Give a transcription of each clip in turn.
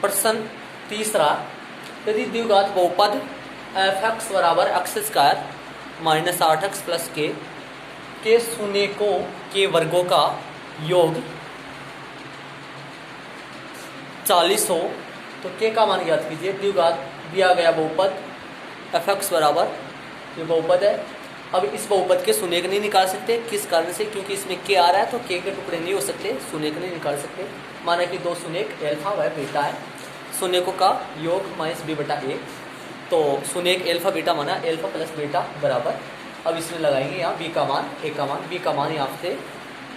प्रश्न तीसरा, यदि द्विघात बहुपद f(x) बराबर x square minus 8x plus के शून्यकों के वर्गों का योग 40 हो तो के का मान ज्ञात कीजिए। द्विघात दिया गया बहुपद f(x) बराबर, ये बहुपद है। अब इस बहुपद के शून्यक नहीं निकाल सकते, किस कारण से? क्योंकि इसमें के आ रहा है तो के टुकड़े नहीं हो सकते, शून्यक नहीं निकाल सकते। माना कि दो शून्यक एल्फा व बीटा है, शून्यकों का योग माइनस बी बटा ए, तो शून्यक एल्फा बीटा माना एल्फा प्लस बीटा बराबर। अब इसमें लगाएंगे यहाँ बी का मान, ए का मान, बी का मान यहाँ से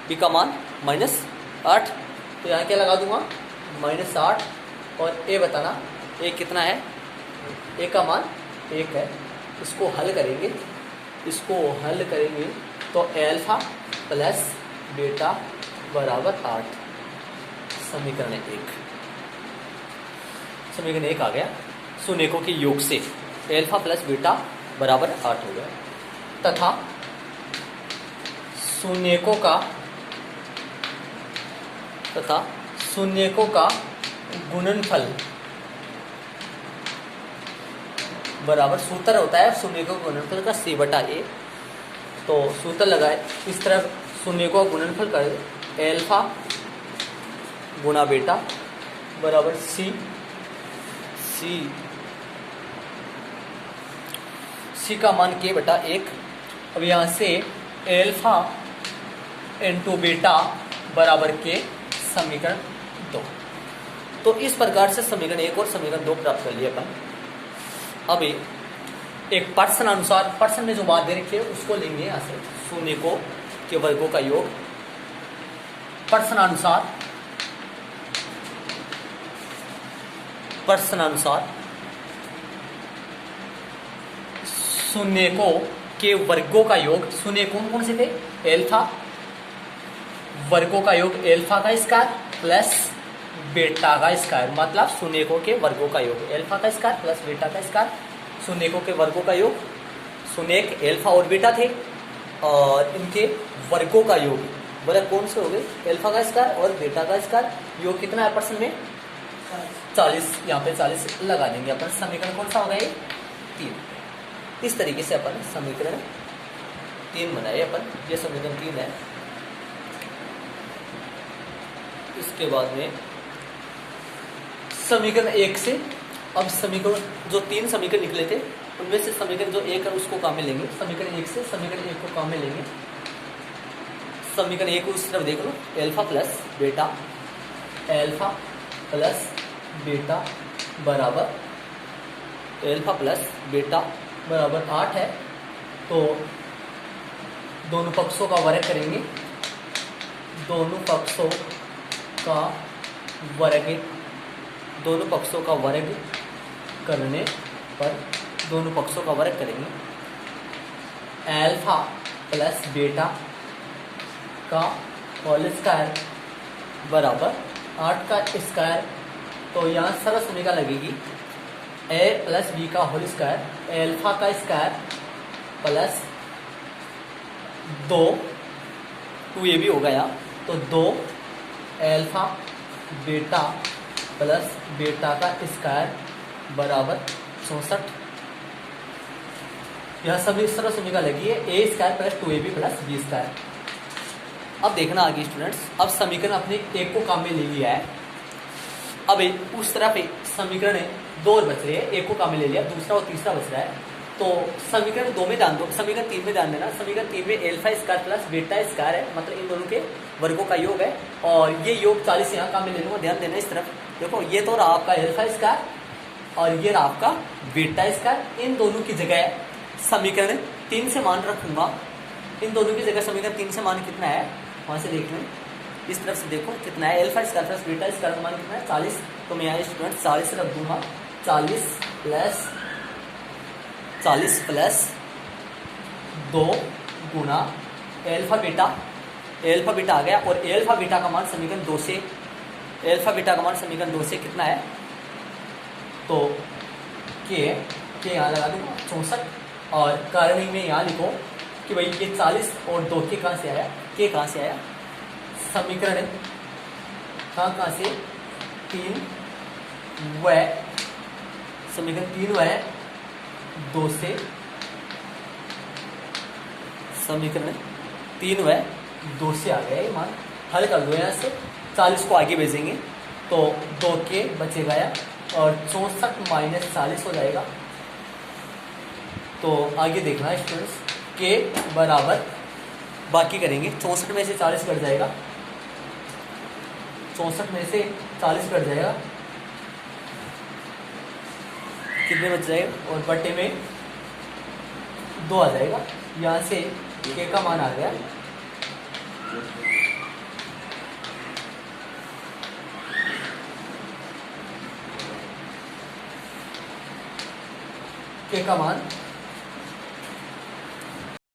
बी का मान -8, तो यहाँ क्या लगा दूंगा -8 और ए बताना ए कितना है, ए का मान 1 है। इसको हल करेंगे, तो एल्फा प्लस बीटा बराबर 8, समीकरण 1 आ गया। शून्यकों के योग से एल्फा प्लस बीटा बराबर 8 हो गया, तथा शून्यकों का गुणनफल बराबर, सूत्र होता है शून्यकों का गुणनफल का c बटा ए। तो सूत्र लगाए, इस तरफ शून्यकों का गुणनफल कर एल्फा गुणा बीटा बराबर c का मान k बटा 1। अब यहाँ से एल्फा इंटू बीटा बराबर k, समीकरण 2। तो इस प्रकार से समीकरण 1 और समीकरण 2 प्राप्त कर लिए अपन। अब एक प्रश्न अनुसार, प्रश्न में जो बात दे रखी है उसको लेंगे यहाँ से, शून्यकों के वर्गों का योग। प्रश्नानुसार शून्यकों के वर्गों का योग, शून्य कौन से थे? एल्फा, वर्गों का योग एल्फा का स्क्वायर प्लस बीटा का स्क्वायर, मतलब शून्यकों के वर्गों का योग एल्फा का स्क्वायर प्लस बीटा का स्क्वायर। शून्यकों के वर्गों का योग, शून्यक एल्फा और बीटा थे और इनके वर्गों का योग वर्ग कौन से हो गए? एल्फा का स्क्वायर और बीटा का स्क्वायर। योग कितना है प्रश्न में? 40। यहाँ पे 40 लगा देंगे अपन। समीकरण कौन सा होगा ये? 3। इस तरीके से अपन समीकरण 3 बनाए अपन, ये समीकरण 3 है। इसके बाद में समीकरण 1 से, अब समीकरण जो 3 समीकरण निकले थे उनमें से समीकरण जो 1 है उसको काम में लेंगे। समीकरण 1 से समीकरण 1 को काम में लेंगे। समीकरण 1 को इस तरफ देख लो, एल्फा प्लस बीटा बराबर, एल्फा प्लस बीटा बराबर 8 है। तो दोनों पक्षों का वर्ग करेंगे, दोनों पक्षों का वर्ग करने पर, दोनों पक्षों का वर्ग करेंगे। एल्फा प्लस बीटा का होल स्क्वायर बराबर 8 का स्क्वायर, तो यहाँ सरल समीकरण लगेगी a प्लस बी का होल स्क्वायर, एल्फा का स्क्वायर प्लस 2 ये भी हो गया, तो 2 एल्फा बीटा प्लस बीटा का स्क्वायर बराबर 64। यह सभी सरल समीकरण लगी है a square plus 2ab plus b square. अब देखना आगे स्टूडेंट्स, अब समीकरण अपने एक को काम में ले लिया है। अब उस तरफ समीकरण 2 और बच रहे हैं, एक को काम में ले लिया, दूसरा और तीसरा बच रहा है। तो समीकरण 2 में ध्यान दो, समीकरण 3 में ध्यान देना। समीकरण 3 में alpha square plus beta square है, मतलब इन दोनों के वर्गों का योग है, और ये योग 40 यहाँ काम में ले लूँगा। ध्यान देना इस तरफ, देखो ये तो रहा आपका एल्फा स्क्वायर और ये रहा आपका बीटा स्क्वायर। इन दोनों की जगह समीकरण 3 से मान रखूंगा, इन दोनों की जगह समीकरण 3 से मान कितना है वहाँ से देख लें। इस तरफ से देखो कितना है, alpha square plus beta square का मान कितना है? 40। तो मैं यहाँ स्टूडेंट 40 रख दूंगा, 40 प्लस 2 गुना एल्फा बीटा आ गया, और एल्फा बीटा का मान समीकरण 2 से कितना है? तो के यहाँ लगा दूंगा 64, और कारण में यहाँ लिखो कि भाई ये 40 और 2 के कहाँ से आया? के कहाँ से आया? समीकरण कहाँ से? 3 वह समीकरण 3 वह 2 से, समीकरण 3 वह 2 से आ गया ये मान। हल कर दो यहाँ से, 40 को आगे भेजेंगे तो 2 के बचेगा या, और 64 माइनस 40 हो जाएगा। तो आगे देखना है स्टूडेंट्स, के बराबर बाकी करेंगे, 64 में से 40 कट जाएगा, 64 में से 40 कट जाएगा, कितने बच जाएगा, और बटे में 2 आ जाएगा। यहाँ से के का मान आ गया के का मान